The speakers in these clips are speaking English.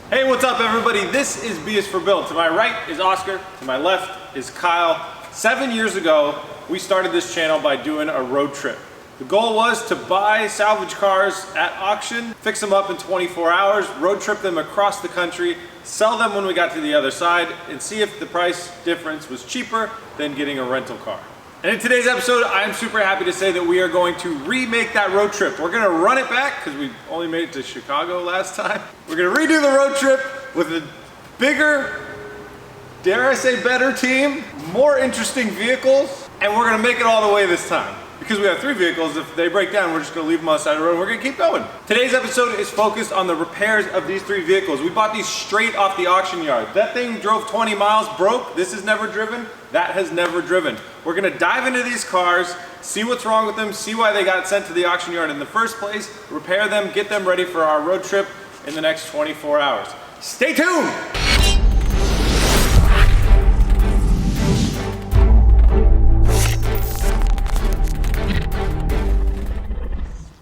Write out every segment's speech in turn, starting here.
Hey, what's up everybody? This is B is for Build. To my right is Oscar, to my left is Kyle. 7 years ago, we started this channel by doing a road trip. The goal was to buy salvage cars at auction, fix them up in 24 hours, road trip them across the country, sell them when we got to the other side, and see if the price difference was cheaper than getting a rental car. And in today's episode, I am super happy to say that we are going to remake that road trip. We're gonna run it back, because we only made it to Chicago last time. We're gonna redo the road trip with a bigger, dare I say better team, more interesting vehicles, and we're gonna make it all the way this time. Because we have 3 vehicles, if they break down, we're just gonna leave them on the side of the road and we're gonna keep going. Today's episode is focused on the repairs of these 3 vehicles. We bought these straight off the auction yard. That thing drove 20 miles, broke. This has never driven. That has never driven. We're gonna dive into these cars, see what's wrong with them, see why they got sent to the auction yard in the first place, repair them, get them ready for our road trip in the next 24 hours. Stay tuned!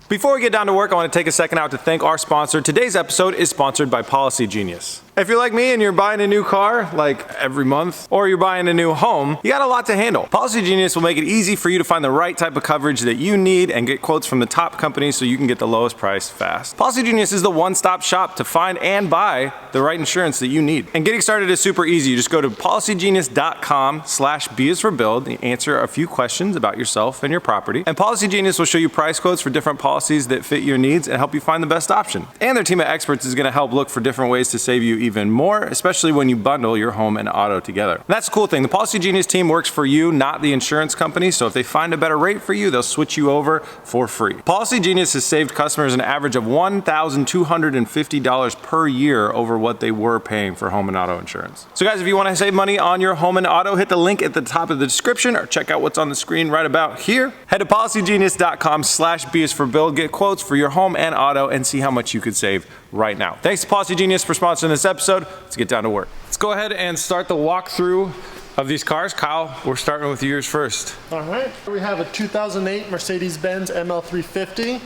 Before we get down to work, I want to take a second out to thank our sponsor. Today's episode is sponsored by Policy Genius. If you're like me and you're buying a new car, like every month, or you're buying a new home, you got a lot to handle. Policy Genius will make it easy for you to find the right type of coverage that you need and get quotes from the top companies so you can get the lowest price fast. Policy Genius is the one-stop shop to find and buy the right insurance that you need. And getting started is super easy. You just go to policygenius.com/B is for build and answer a few questions about yourself and your property. And Policy Genius will show you price quotes for different policies that fit your needs and help you find the best option. And their team of experts is going to help look for different ways to save you even more, especially when you bundle your home and auto together. And that's the cool thing. The Policy Genius team works for you, not the insurance company. So if they find a better rate for you, they'll switch you over for free. Policy Genius has saved customers an average of $1,250 per year over what they were paying for home and auto insurance. So guys, if you want to save money on your home and auto, hit the link at the top of the description or check out what's on the screen right about here. Head to policygenius.com/B is for build. Get quotes for your home and auto and see how much you could save right now. Thanks to Policy Genius for sponsoring this episode. Let's get down to work. Let's go ahead and start the walkthrough of these cars. Kyle, we're starting with yours first. All right, we have a 2008 Mercedes-Benz ML350.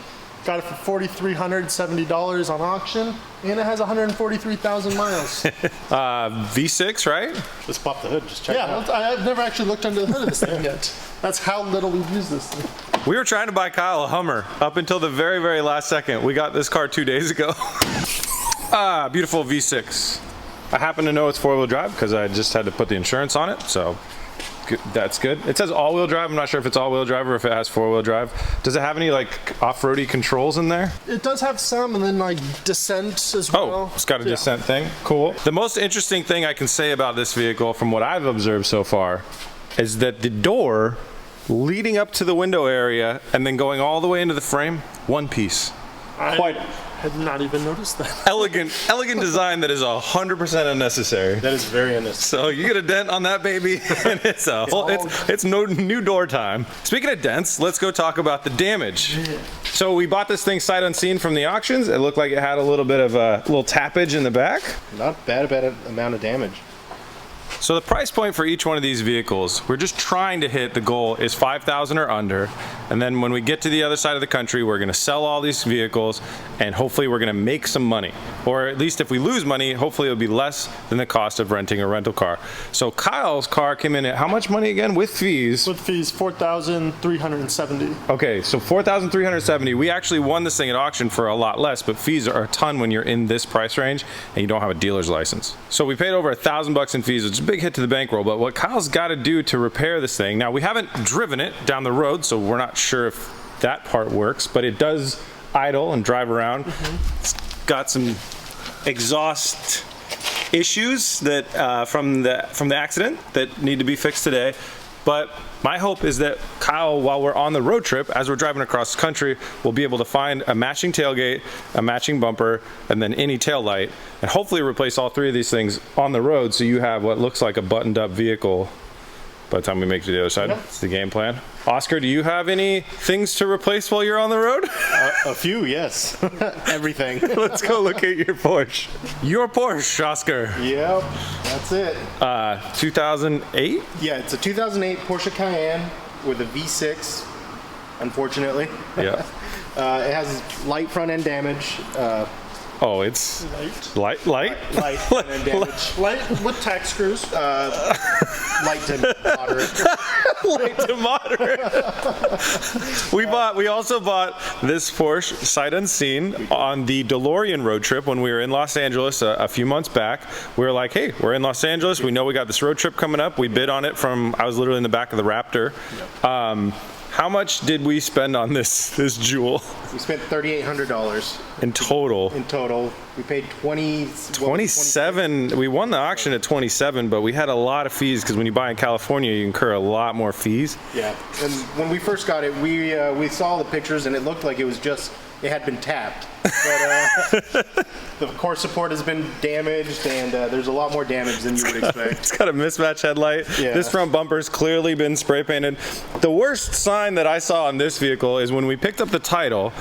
Got it for $4,370 on auction, and it has 143,000 miles. V6, right? Just pop the hood, just check it out. I've never actually looked under the hood of this thing yet. That's how little we've used this thing. We were trying to buy Kyle a Hummer up until the very, very last second. We got this car 2 days ago. Beautiful V6. I happen to know it's 4-wheel drive because I just had to put the insurance on it, so that's good. It says all-wheel drive. I'm not sure if it's all-wheel drive or if it has 4-wheel drive. Does it have any like off-roady controls in there? It does have some, and then like descent as well. Oh, it's got a descent thing. Cool. The most interesting thing I can say about this vehicle from what I've observed so far is that the door leading up to the window area and then going all the way into the frame, one piece. I had not even noticed that. Elegant design that is 100% unnecessary. That is very unnecessary. So you get a dent on that baby, and it's no new door time. Speaking of dents, let's go talk about the damage. Yeah. So we bought this thing sight unseen from the auctions. It looked like it had a little bit of a little tappage in the back. Not bad amount of damage. So the price point for each one of these vehicles, we're just trying to hit, the goal is $5,000 or under. And then when we get to the other side of the country, we're gonna sell all these vehicles and hopefully we're gonna make some money. Or at least if we lose money, hopefully it'll be less than the cost of renting a rental car. So Kyle's car came in at how much money again with fees? With fees, $4,370. Okay, so $4,370. We actually won this thing at auction for a lot less, but fees are a ton when you're in this price range and you don't have a dealer's license. So we paid over $1,000 in fees, which is a big hit to the bankroll. But what Kyle's got to do to repair this thing, now we haven't driven it down the road, so we're not sure if that part works, but it does idle and drive around. It's got some exhaust issues that from the accident that need to be fixed today. But my hope is that Kyle, while we're on the road trip, as we're driving across the country, we'll be able to find a matching tailgate, a matching bumper, and then any tail light, and hopefully replace all 3 of these things on the road so you have what looks like a buttoned up vehicle by the time we make it to the other side. That's the game plan. Oscar, do you have any things to replace while you're on the road? A few, yes. Everything. Let's go look at your Porsche. Your Porsche, Oscar. Yep, that's it. 2008? Yeah, it's a 2008 Porsche Cayenne with a V6, unfortunately. Yeah. It has light front end damage. Oh, it's light. Light and then damage. Light with tack screws. Light to moderate. Light to moderate. We also bought this Porsche sight unseen on the DeLorean road trip when we were in Los Angeles a few months back. We were like, hey, we're in Los Angeles. We know we got this road trip coming up. We bid on it I was literally in the back of the Raptor. How much did we spend on this jewel? We spent $3,800 in total. In total, we paid 27. We won the auction at 27, but we had a lot of fees because when you buy in California, you incur a lot more fees. Yeah, and when we first got it, we saw the pictures and it looked like it had been tapped. But the core support has been damaged, and there's a lot more damage than you would expect. It's got a mismatch headlight. Yeah. This front bumper's clearly been spray painted. The worst sign that I saw on this vehicle is when we picked up the title,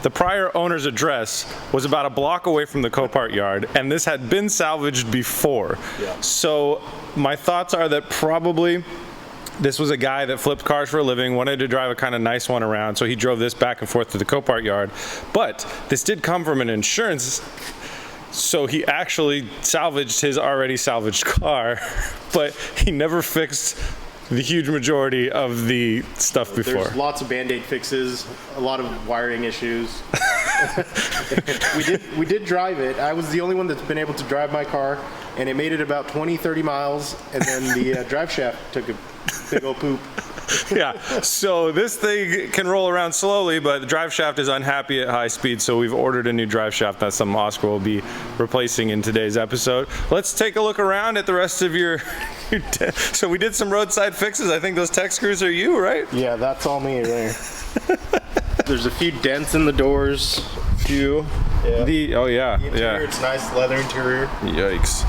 the prior owner's address was about a block away from the Copart yard, and this had been salvaged before. Yeah. So my thoughts are that probably this was a guy that flipped cars for a living, wanted to drive a kind of nice one around, so he drove this back and forth to the Copart yard. But this did come from an insurance, so he actually salvaged his already salvaged car, but he never fixed the huge majority of the stuff before. There's lots of Band-Aid fixes, a lot of wiring issues. we did drive it. I was the only one that's been able to drive my car, and it made it about 20-30 miles, and then the drive shaft took a big old poop. Yeah, so this thing can roll around slowly, but the drive shaft is unhappy at high speed, so we've ordered a new drive shaft. That's something Oscar will be replacing in today's episode. Let's take a look around at the rest of your so we did some roadside fixes. I think those tech screws are you, right? Yeah, that's all me there. There's a few dents in the doors. Few. Yeah. The interior, It's nice leather interior. Yikes.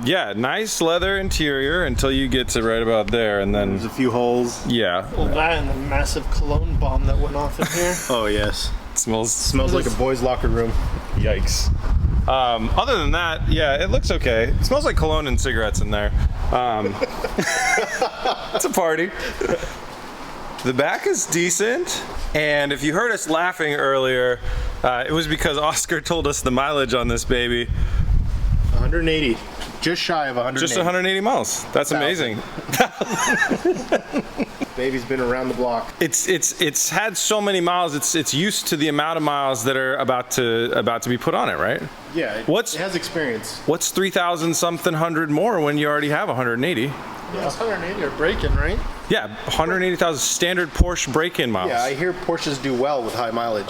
Yeah, nice leather interior until you get to right about there, and then There's a few holes. yeah, Well, that and the massive cologne bomb that went off in here. Oh yes. it smells. Smells like a boys' locker room. Yikes. Other than that, yeah, it looks okay. It smells like cologne and cigarettes in there. It's a party. The back is decent, and if you heard us laughing earlier, it was because Oscar told us the mileage on this baby. 180. Just shy of 180. Just 180 miles. That's amazing. Baby's been around the block. It's had so many miles. It's used to the amount of miles that are about to be put on it, right? Yeah, it has experience. What's 3,000 something hundred more when you already have 180? Yeah, it's 180 or break-in, right? Yeah, 180,000 standard Porsche break-in miles. Yeah, I hear Porsches do well with high mileage.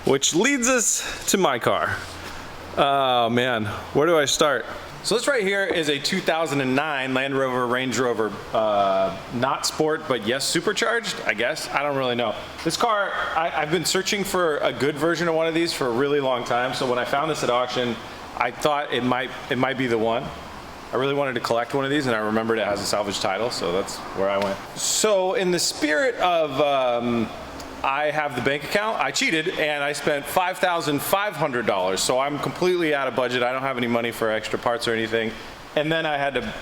Which leads us to my car. Oh man, where do I start? So this right here is a 2009 Land Rover Range Rover, not sport, but yes, supercharged, I guess. I don't really know. This car, I've been searching for a good version of one of these for a really long time. So when I found this at auction, I thought it might be the one. I really wanted to collect one of these, and I remembered it has a salvage title, so that's where I went. So in the spirit of I have the bank account, I cheated, and I spent $5,500, so I'm completely out of budget. I don't have any money for extra parts or anything, and then I had to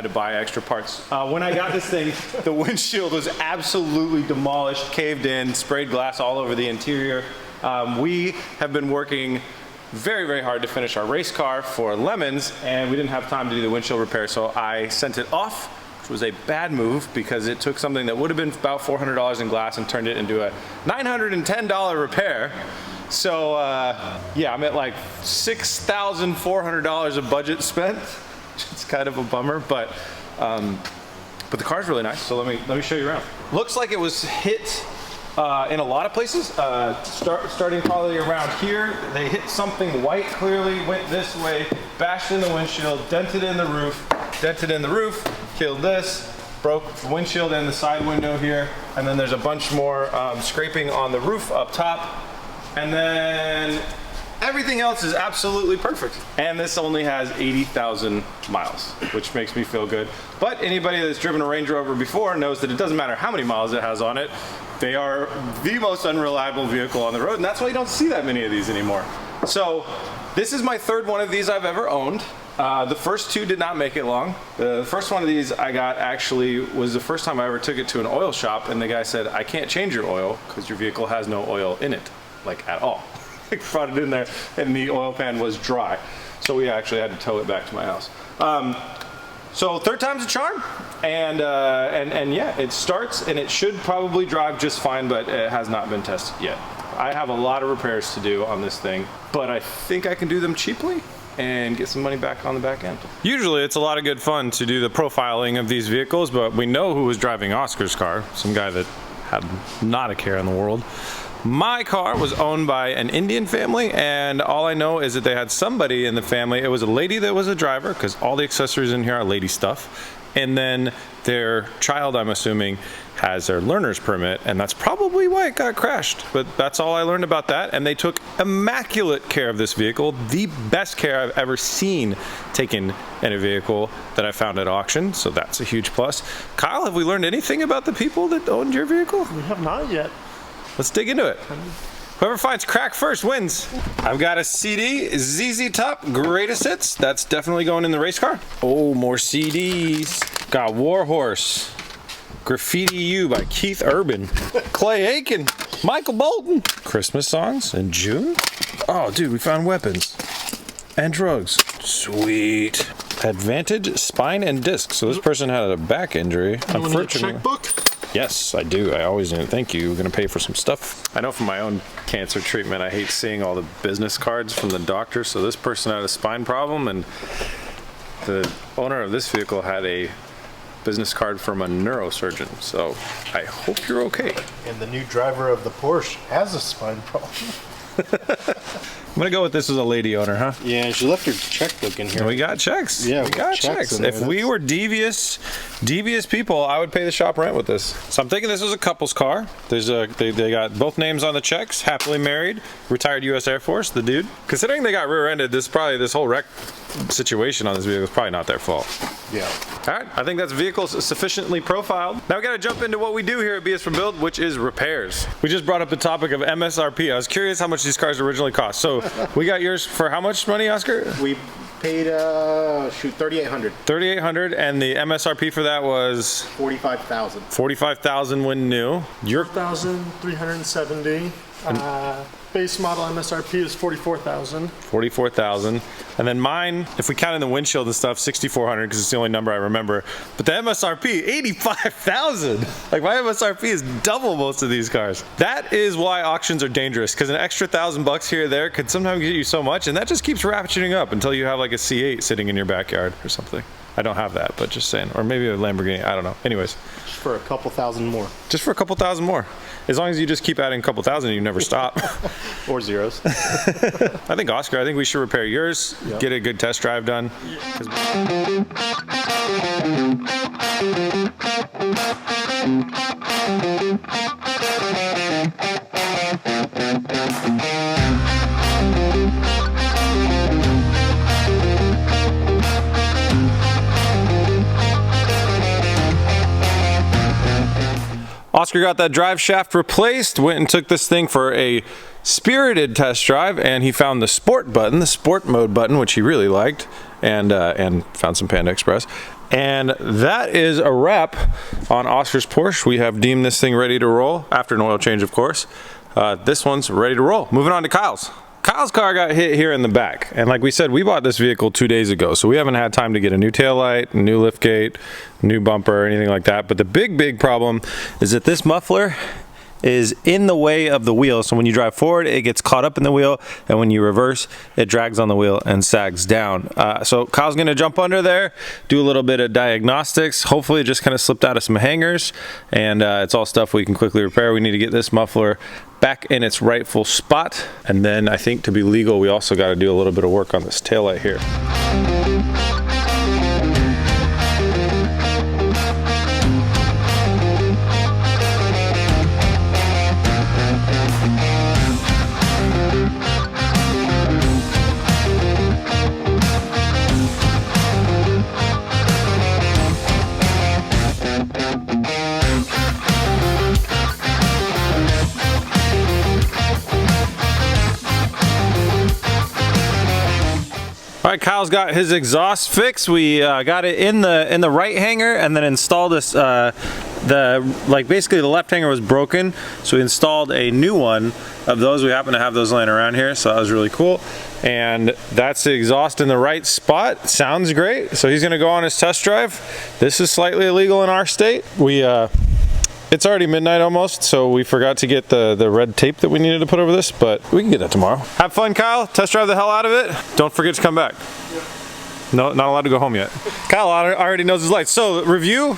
buy extra parts. When I got this thing, the windshield was absolutely demolished, caved in, sprayed glass all over the interior. We have been working very, very hard to finish our race car for Lemons, and we didn't have time to do the windshield repair, so I sent it off, which was a bad move because it took something that would have been about $400 in glass and turned it into a $910 repair. So yeah, I'm at like $6,400 of budget spent. It's kind of a bummer, but the car's really nice, so let me show you around. Looks like it was hit in a lot of places, starting probably around here. They hit something white clearly, went this way, bashed in the windshield, dented in the roof, killed this, broke the windshield and the side window here, and then there's a bunch more scraping on the roof up top, and then everything else is absolutely perfect. And this only has 80,000 miles, which makes me feel good. But anybody that's driven a Range Rover before knows that it doesn't matter how many miles it has on it. They are the most unreliable vehicle on the road, and that's why you don't see that many of these anymore. So this is my third one of these I've ever owned. The first two did not make it long. The first one of these I got actually was the first time I ever took it to an oil shop, and the guy said, I can't change your oil because your vehicle has no oil in it. like at all. I brought it in there and the oil pan was dry. So we actually had to tow it back to my house. So third time's a charm, and yeah, it starts and it should probably drive just fine, but it has not been tested yet. I have a lot of repairs to do on this thing, but I think I can do them cheaply and get some money back on the back end. Usually it's a lot of good fun to do the profiling of these vehicles, but we know who was driving Oscar's car, some guy that had not a care in the world. My car was owned by an Indian family, and all I know is that they had somebody in the family. It was a lady that was a driver, because all the accessories in here are lady stuff. And then their child, I'm assuming, has their learner's permit, and that's probably why it got crashed. But that's all I learned about that, and they took immaculate care of this vehicle. The best care I've ever seen taken in a vehicle that I found at auction, so that's a huge plus. Kyle, have we learned anything about the people that owned your vehicle? We have not yet. Let's dig into it. Whoever finds crack first wins. I've got a CD, ZZ Top, Greatest Hits. That's definitely going in the race car. Oh, more CDs. Got Warhorse, Graffiti You by Keith Urban, Clay Aiken, Michael Bolton. Christmas songs in June. Oh, dude, we found weapons and drugs. Sweet. Advantage, spine, and disc. So this person had a back injury. Unfortunately. Checkbook? Yes, I do. I always do. Thank you. We're going to pay for some stuff. I know from my own cancer treatment, I hate seeing all the business cards from the doctor. So this person had a spine problem, and the owner of this vehicle had a business card from a neurosurgeon. So I hope you're okay. And the new driver of the Porsche has a spine problem. I'm gonna go with this as a lady owner, huh? Yeah, she left her checkbook in here. We got checks. Yeah, we got checks. If we were devious people, I would pay the shop rent with this. So I'm thinking this was a couple's car. There's they got both names on the checks. Happily married, retired U.S. Air Force. The dude. Considering they got rear-ended, this whole wreck situation on this vehicle is probably not their fault. Yeah. All right, I think that's vehicles sufficiently profiled. Now we got to jump into what we do here at BS for Build, which is repairs. We just brought up the topic of MSRP. I was curious how much these cars originally cost. So we got yours for how much money, Oscar? We paid $3,800. $3,800, and the MSRP for that was $45,000. $45,000 when new. Your $1,370. Base model MSRP is $44,000. $44,000, and then mine, if we count in the windshield and stuff, $6,400 because it's the only number I remember. But the MSRP, $85,000. Like my MSRP is double most of these cars. That is why auctions are dangerous, because an extra $1,000 here or there could sometimes get you so much, and that just keeps ratcheting up until you have like a C8 sitting in your backyard or something. I don't have that, but just saying, or maybe a Lamborghini. I don't know. Anyways, Just for a couple thousand more. just for a couple thousand more. As long as you just keep adding a couple thousand, you never stop. Or zeros. I think Oscar, I think we should repair yours, get a good test drive done. Oscar got that drive shaft replaced, went and took this thing for a spirited test drive, and he found the sport button, the sport mode button, which he really liked, and found some Panda Express. And that is a wrap on Oscar's Porsche. We have deemed this thing ready to roll, after an oil change, of course. This one's ready to roll. Moving on to Kyle's. Kyle's car got hit here in the back, and like we said, we bought this vehicle 2 days ago, so we haven't had time to get a new taillight, a new liftgate, new bumper, or anything like that. But the big problem is that this muffler is in the way of the wheel, so when you drive forward it gets caught up in the wheel, and when you reverse it drags on the wheel and sags down. So Kyle's gonna jump under there, do a little bit of diagnostics. Hopefully it just kind of slipped out of some hangers, and it's all stuff we can quickly repair. We need to get this muffler back in its rightful spot, and then I think to be legal we also got to do a little bit of work on this taillight here. All right, Kyle's got his exhaust fixed. We got it in the right hanger, and then installed this. Basically the left hanger was broken, so we installed a new one of those. We happen to have those laying around here, so that was really cool. And that's the exhaust in the right spot. Sounds great. So he's gonna go on his test drive. This is slightly illegal in our state. It's already midnight almost, so we forgot to get the red tape that we needed to put over this, but we can get that tomorrow. Have fun, Kyle. Test drive the hell out of it. Don't forget to come back. Yeah. No, not allowed to go home yet. Kyle already knows his lights. So, review.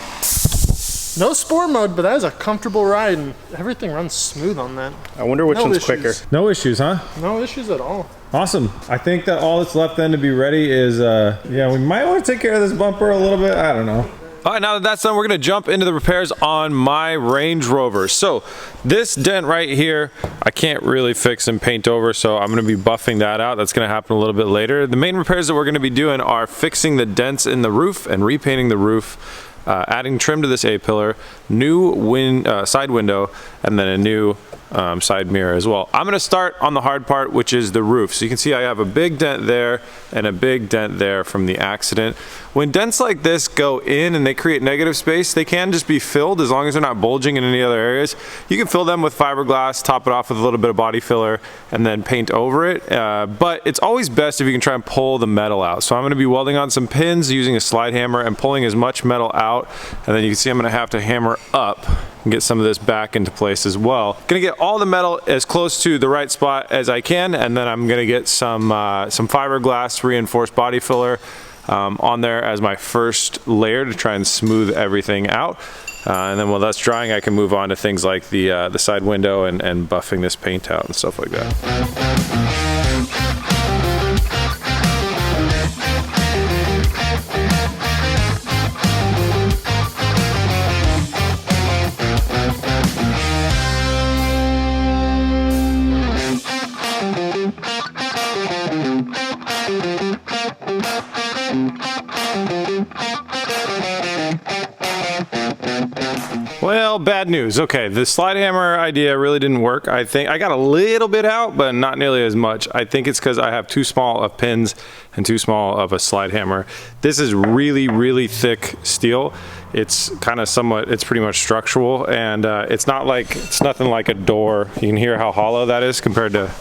No sport mode, but that is a comfortable ride, and everything runs smooth on that. I wonder which one's quicker. No issues, huh? No issues at all. Awesome. I think that all that's left then to be ready is, yeah, we might want to take care of this bumper a little bit. I don't know. All right, now that that's done, we're gonna jump into the repairs on my Range Rover. So this dent right here, I can't really fix and paint over, so I'm gonna be buffing that out. That's gonna happen a little bit later. The main repairs that we're gonna be doing are fixing the dents in the roof and repainting the roof, adding trim to this A-pillar, new side window, and then a new side mirror as well. I'm gonna start on the hard part, which is the roof. So you can see I have a big dent there and a big dent there from the accident. When dents like this go in and they create negative space, they can just be filled as long as they're not bulging in any other areas. You can fill them with fiberglass, top it off with a little bit of body filler, and then paint over it. But it's always best if you can try and pull the metal out. So I'm gonna be welding on some pins using a slide hammer and pulling as much metal out. And then you can see I'm gonna have to hammer up and get some of this back into place as well. Gonna get all the metal as close to the right spot as I can, and then I'm gonna get some fiberglass reinforced body filler on there as my first layer to try and smooth everything out. And then while that's drying, I can move on to things like the side window and buffing this paint out and stuff like that. Well, bad news. Okay, the slide hammer idea really didn't work. I think I got a little bit out, but not nearly as much. I think it's because I have too small of pins and too small of a slide hammer. This is really, really thick steel. It's kind of it's pretty much structural, and it's nothing like a door. You can hear how hollow that is compared to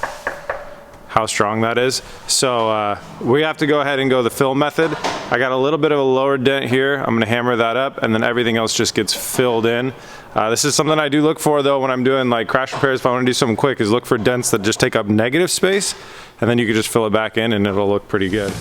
how strong that is. So we have to go ahead and go the fill method. I got a little bit of a lower dent here. I'm gonna hammer that up, and then everything else just gets filled in. This is something I do look for though when I'm doing like crash repairs. If I wanna do something quick, is look for dents that just take up negative space, and then you can just fill it back in and it'll look pretty good.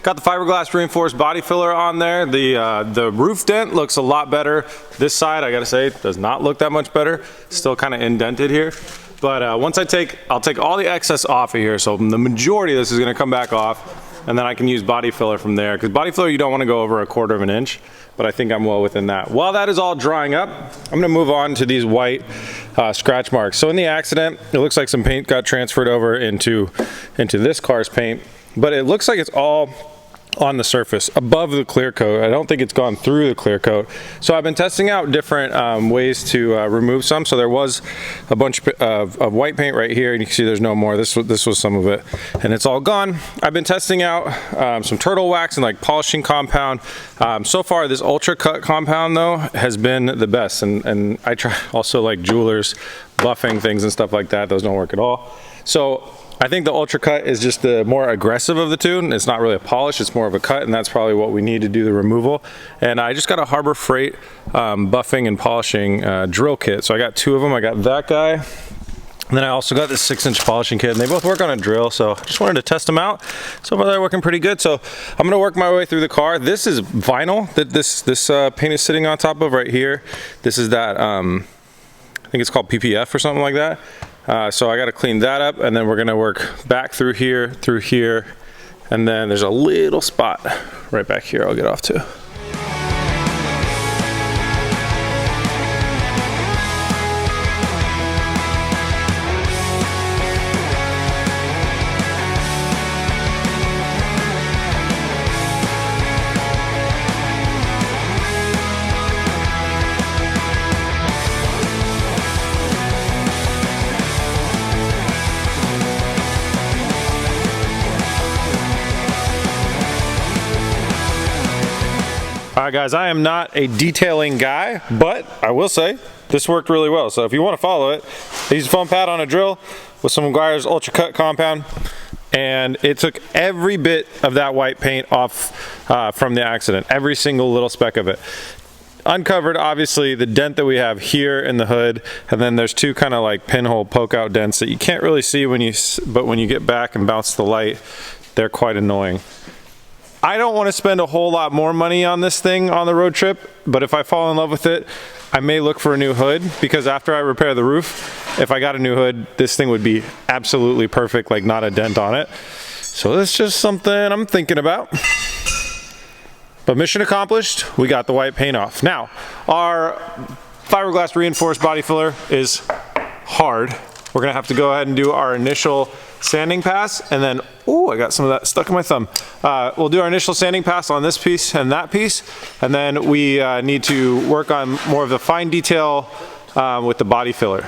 Got the fiberglass reinforced body filler on there. The roof dent looks a lot better. This side, I gotta say, does not look that much better. Still kind of indented here. But once I'll take all the excess off of here, so the majority of this is gonna come back off, and then I can use body filler from there. Because body filler, you don't wanna go over 1/4 of an inch, but I think I'm well within that. While that is all drying up, I'm gonna move on to these white scratch marks. So in the accident, it looks like some paint got transferred over into this car's paint, but it looks like it's all on the surface above the clear coat. I don't think it's gone through the clear coat. So I've been testing out different ways to remove some. So there was a bunch of white paint right here, and you can see there's no more. This was some of it, and it's all gone. I've been testing out some turtle wax and like polishing compound. So far this ultra cut compound though has been the best, and I try also like jewelers buffing things and stuff like that. Those don't work at all. So I think the Ultra Cut is just the more aggressive of the two. It's not really a polish, it's more of a cut, and that's probably what we need to do the removal. And I just got a Harbor Freight buffing and polishing drill kit. So I got 2 of them. I got that guy, and then I also got this 6-inch polishing kit, and they both work on a drill, so I just wanted to test them out. So far they're working pretty good. So I'm gonna work my way through the car. This is vinyl that this paint is sitting on top of right here. This is that, I think it's called PPF or something like that. So I got to clean that up, and then we're going to work back through here, and then there's a little spot right back here I'll get off to. All right, guys, I am not a detailing guy, but I will say this worked really well. So if you want to follow it, I used a foam pad on a drill with some Guire's Ultra Cut compound, and it took every bit of that white paint off from the accident, every single little speck of it. Uncovered, obviously, the dent that we have here in the hood, and then there's two kind of like pinhole poke out dents that you can't really see but when you get back and bounce the light, they're quite annoying. I don't want to spend a whole lot more money on this thing on the road trip, but if I fall in love with it, I may look for a new hood, because after I repair the roof, if I got a new hood, this thing would be absolutely perfect, like not a dent on it. So that's just something I'm thinking about. But mission accomplished, we got the white paint off. Now, our fiberglass reinforced body filler is hard. We're gonna have to go ahead and do our initial sanding pass, and then, ooh, I got some of that stuck in my thumb. We'll do our initial sanding pass on this piece and that piece, and then we need to work on more of the fine detail with the body filler.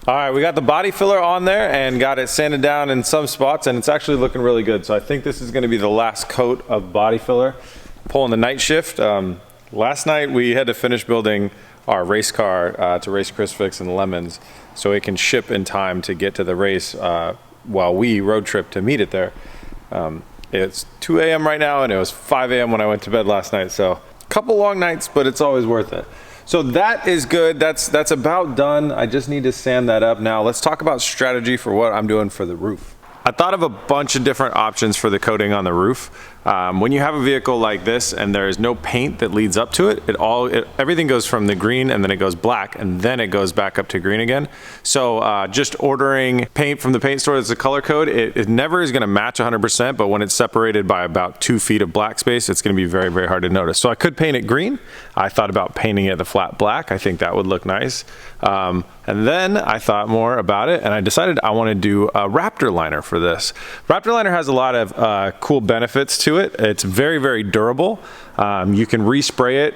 All right, we got the body filler on there and got it sanded down in some spots, and it's actually looking really good. So I think this is gonna be the last coat of body filler. Pulling the night shift. Last night we had to finish building our race car to race Chris Fix and Lemons so it can ship in time to get to the race while we road trip to meet it there. It's 2 a.m. right now, and it was 5 a.m. when I went to bed last night. So a couple long nights, but it's always worth it. So that is good. That's about done. I just need to sand that up. Now let's talk about strategy for what I'm doing for the roof. I thought of a bunch of different options for the coating on the roof. When you have a vehicle like this and there is no paint that leads up to it, everything goes from the green and then it goes black and then it goes back up to green again. So just ordering paint from the paint store that's a color code, it never is gonna match 100%, but when it's separated by about 2 feet of black space, it's gonna be very, very hard to notice. So I could paint it green. I thought about painting it the flat black. I think that would look nice. And then I thought more about it and I decided I want to do a Raptor liner for this. Raptor liner has a lot of cool benefits to it. It's very, very durable. You can respray it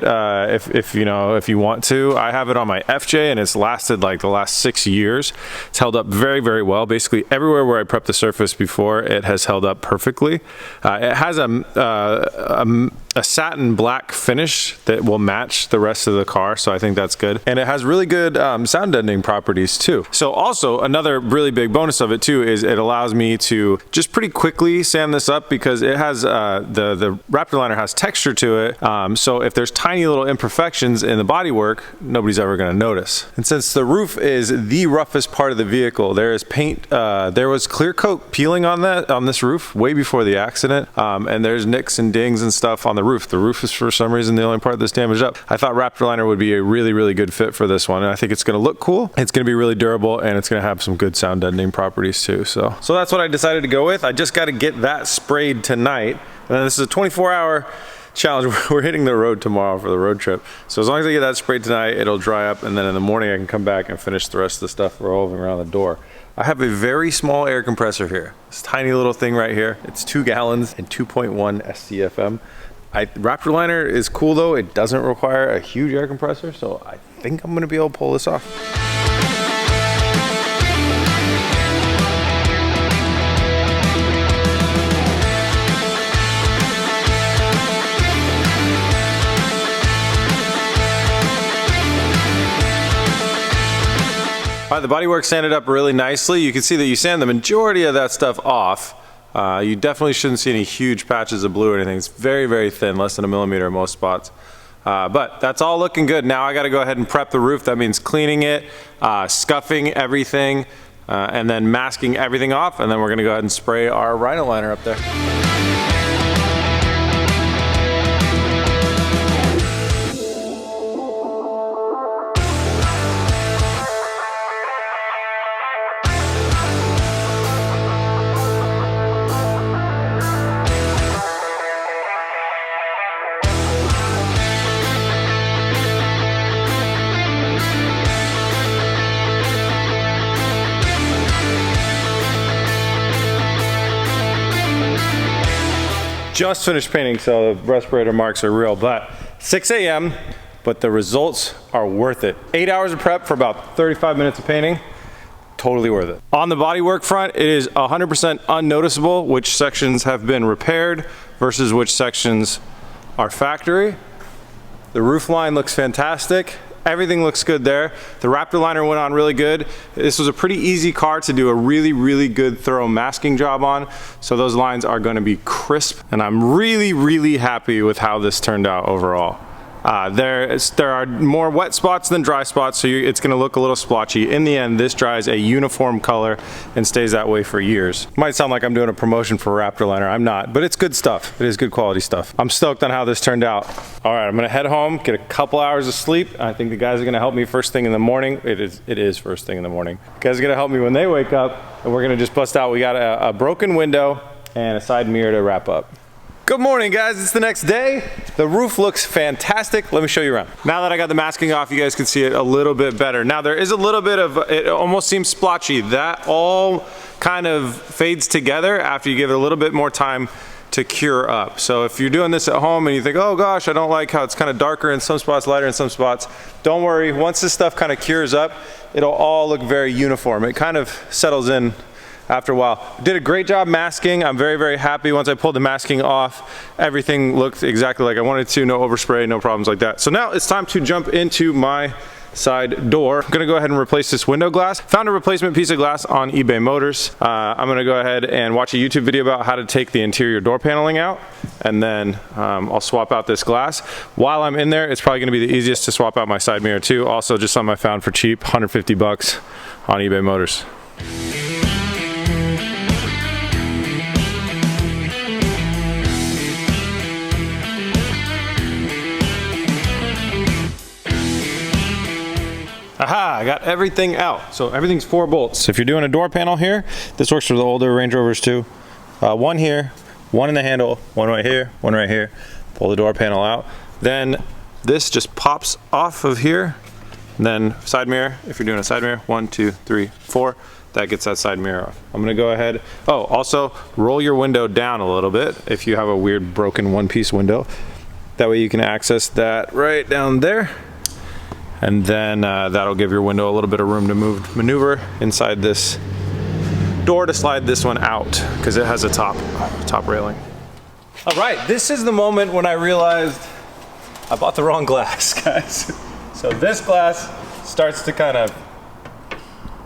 if you want to. I have it on my FJ and it's lasted like the last 6 years. It's held up very, very well. Basically everywhere where I prepped the surface before, it has held up perfectly. It has a satin black finish that will match the rest of the car, so I think that's good. And it has really good sound deadening properties too. So also another really big bonus of it too is it allows me to just pretty quickly sand this up because it has the Raptor liner has texture to it. So if there's tiny little imperfections in the bodywork, nobody's ever going to notice. And since the roof is the roughest part of the vehicle, there is paint. There was clear coat peeling on this roof way before the accident, and there's nicks and dings and stuff on the roof. The roof is for some reason the only part that's damaged up. I thought Raptor liner would be a really, really good fit for this one, and I think it's going to look cool. It's going to be really durable, and it's going to have some good sound deadening properties too. So that's what I decided to go with. I just got to get that sprayed tonight, and then this is a 24-hour challenge. We're hitting the road tomorrow for the road trip. So as long as I get that sprayed tonight, it'll dry up, and then in the morning I can come back and finish the rest of the stuff revolving around the door. I have a very small air compressor here. This tiny little thing right here. It's 2 gallons and 2.1 SCFM. Raptor liner is cool though. It doesn't require a huge air compressor, so I think I'm gonna be able to pull this off. All right, the bodywork sanded up really nicely. You can see that you sand the majority of that stuff off. You definitely shouldn't see any huge patches of blue or anything. It's very, very thin, less than 1 millimeter in most spots. But that's all looking good. Now I gotta go ahead and prep the roof. That means cleaning it, scuffing everything, and then masking everything off. And then we're gonna go ahead and spray our Rhino liner up there. just finished painting, so the respirator marks are real, but 6 a.m., but the results are worth it. 8 hours of prep for about 35 minutes of painting. Totally worth it. On the bodywork front, it is 100% unnoticeable which sections have been repaired versus which sections are factory. The roof line looks fantastic. Everything looks good there. The Raptor liner went on really good. This was a pretty easy car to do a really, really good thorough masking job on. So those lines are gonna be crisp, and I'm really, really happy with how this turned out overall. There are more wet spots than dry spots, so it's going to look a little splotchy. In the end, this dries a uniform color and stays that way for years. Might sound like I'm doing a promotion for Raptor liner. I'm not, but it's good stuff. It is good quality stuff. I'm stoked on how this turned out. All right, I'm going to head home, get a couple hours of sleep. I think the guys are going to help me first thing in the morning. It is first thing in the morning. The guys are going to help me when they wake up, and we're going to just bust out. We got a broken window and a side mirror to wrap up. Good morning, guys. It's the next day. The roof looks fantastic. Let me show you around. Now that I got the masking off, you guys can see it a little bit better. Now there is a little bit of, it almost seems splotchy. That all kind of fades together after you give it a little bit more time to cure up. So if you're doing this at home and you think, oh gosh, I don't like how it's kind of darker in some spots, lighter in some spots, don't worry. Once this stuff kind of cures up, it'll all look very uniform. It kind of settles in after a while. Did a great job masking. I'm very, very happy. Once I pulled the masking off, everything looked exactly like I wanted to. No overspray, no problems like that. So now it's time to jump into my side door. I'm gonna go ahead and replace this window glass. Found a replacement piece of glass on eBay Motors. I'm gonna go ahead and watch a YouTube video about how to take the interior door paneling out, and then I'll swap out this glass. While I'm in there, it's probably gonna be the easiest to swap out my side mirror too. Also just something I found for cheap, 150 bucks on eBay Motors. Aha, I got everything out. So everything's 4 bolts. If you're doing a door panel here, this works for the older Range Rovers too. One here, one in the handle, one right here, one right here. Pull the door panel out. Then this just pops off of here. And then side mirror, if you're doing a side mirror, 1, 2, 3, 4. That gets that side mirror off. I'm gonna go ahead. Oh, also roll your window down a little bit if you have a weird broken one-piece window. That way you can access that right down there. And then that'll give your window a little bit of room to maneuver inside this door to slide this one out because it has a top railing. All right, this is the moment when I realized I bought the wrong glass, guys. So this glass starts to kind of,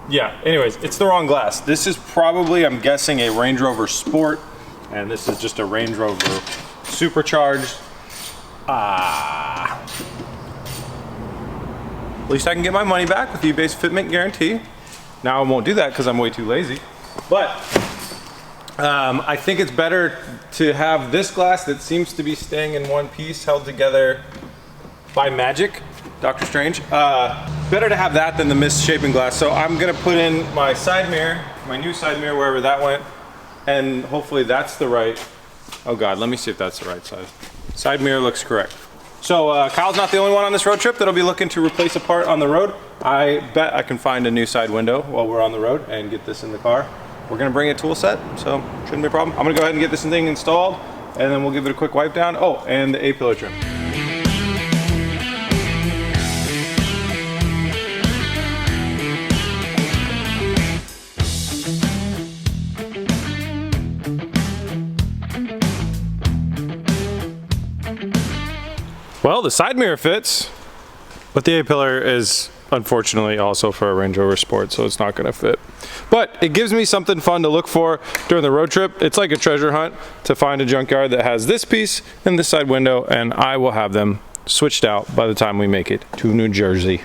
yeah, anyways, it's the wrong glass. This is probably, I'm guessing, a Range Rover Sport, and this is just a Range Rover Supercharged. At least I can get my money back with eBay's fitment guarantee. Now I won't do that because I'm way too lazy. But I think it's better to have this glass that seems to be staying in one piece, held together by magic, Doctor Strange. Better to have that than the misshapen glass. So I'm gonna put in my side mirror, my new side mirror, wherever that went, and hopefully that's the right, oh God, let me see if that's the right size. Side mirror looks correct. So Kyle's not the only one on this road trip that'll be looking to replace a part on the road. I bet I can find a new side window while we're on the road and get this in the car. We're gonna bring a tool set, so shouldn't be a problem. I'm gonna go ahead and get this thing installed, and then we'll give it a quick wipe down. Oh, and the A-pillar trim. Well, the side mirror fits, but the A-pillar is unfortunately also for a Range Rover Sport, so it's not gonna fit. But it gives me something fun to look for during the road trip. It's like a treasure hunt to find a junkyard that has this piece and this side window, and I will have them switched out by the time we make it to New Jersey.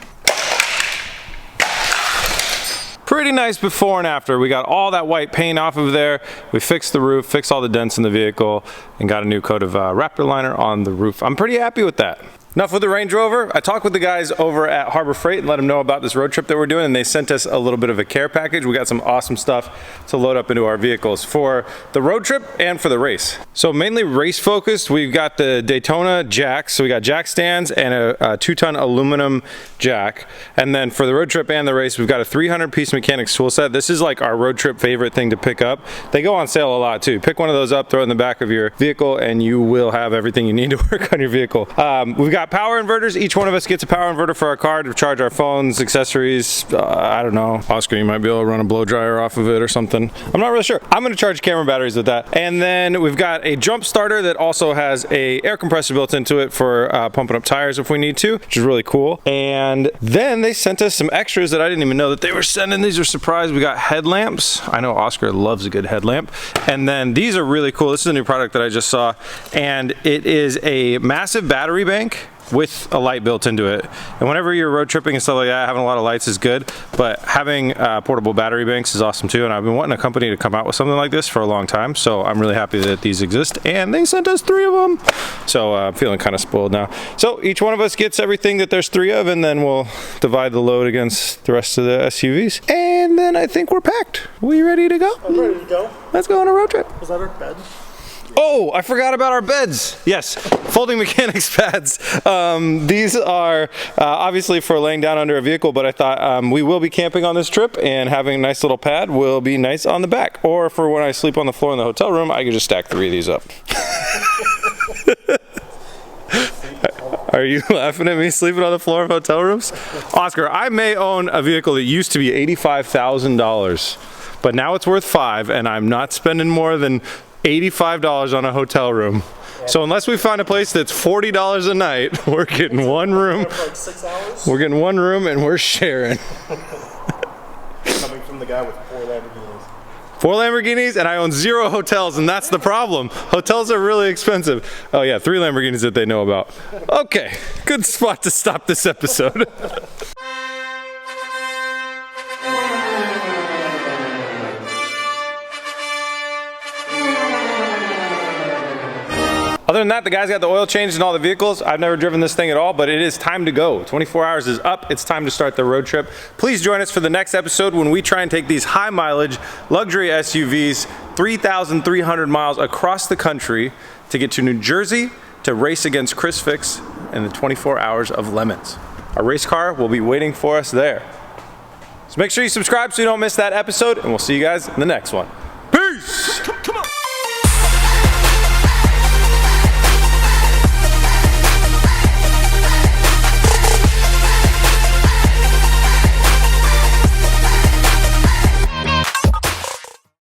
Pretty nice before and after. We got all that white paint off of there. We fixed the roof, fixed all the dents in the vehicle, and got a new coat of Raptor liner on the roof. I'm pretty happy with that. Enough with the Range Rover. I talked with the guys over at Harbor Freight and let them know about this road trip that we're doing, and they sent us a little bit of a care package. We got some awesome stuff to load up into our vehicles for the road trip and for the race. So mainly race focused, we've got the Daytona jacks. So we got jack stands and a 2-ton aluminum jack. And then for the road trip and the race, we've got a 300-piece mechanics tool set. This is like our road trip favorite thing to pick up. They go on sale a lot too. Pick one of those up, throw it in the back of your vehicle, and you will have everything you need to work on your vehicle. We've got power inverters. Each one of us gets a power inverter for our car to charge our phones, accessories. I don't know. Oscar, you might be able to run a blow dryer off of it or something. I'm not really sure. I'm going to charge camera batteries with that. And then we've got a jump starter that also has a air compressor built into it for pumping up tires if we need to, which is really cool. And then they sent us some extras that I didn't even know that they were sending. These are surprise. We got headlamps. I know Oscar loves a good headlamp. And then these are really cool. This is a new product that I just saw, and it is a massive battery bank with a light built into it. And whenever you're road tripping and stuff like that, having a lot of lights is good, but having portable battery banks is awesome too. And I've been wanting a company to come out with something like this for a long time, so I'm really happy that these exist, and they sent us 3 of them. So I'm feeling kind of spoiled now. So each one of us gets everything that there's 3 of, and then we'll divide the load against the rest of the SUVs. And then I think we're packed. We ready to go? I'm ready to go. Let's go on a road trip. Is that our bed? Oh, I forgot about our beds. Yes, folding mechanics pads. These are obviously for laying down under a vehicle, but I thought we will be camping on this trip, and having a nice little pad will be nice on the back. Or for when I sleep on the floor in the hotel room, I could just stack 3 of these up. Are you laughing at me sleeping on the floor of hotel rooms? Oscar, I may own a vehicle that used to be $85,000, but now it's worth $5,000, and I'm not spending more than $85 on a hotel room. So unless we find a place that's $40 a night, we're getting one room. Like 6 hours? We're getting one room and we're sharing. Coming from the guy with 4 Lamborghinis. 4 Lamborghinis, and I own 0 hotels, and that's the problem. Hotels are really expensive. Oh yeah, 3 Lamborghinis that they know about. Okay, good spot to stop this episode. Other than that, the guys got the oil changed in all the vehicles. I've never driven this thing at all, but it is time to go. 24 hours is up. It's time to start the road trip. Please join us for the next episode when we try and take these high mileage luxury SUVs 3,300 miles across the country to get to New Jersey to race against Chris Fix in the 24 hours of lemons. Our race car will be waiting for us there. So make sure you subscribe so you don't miss that episode, and we'll see you guys in the next one.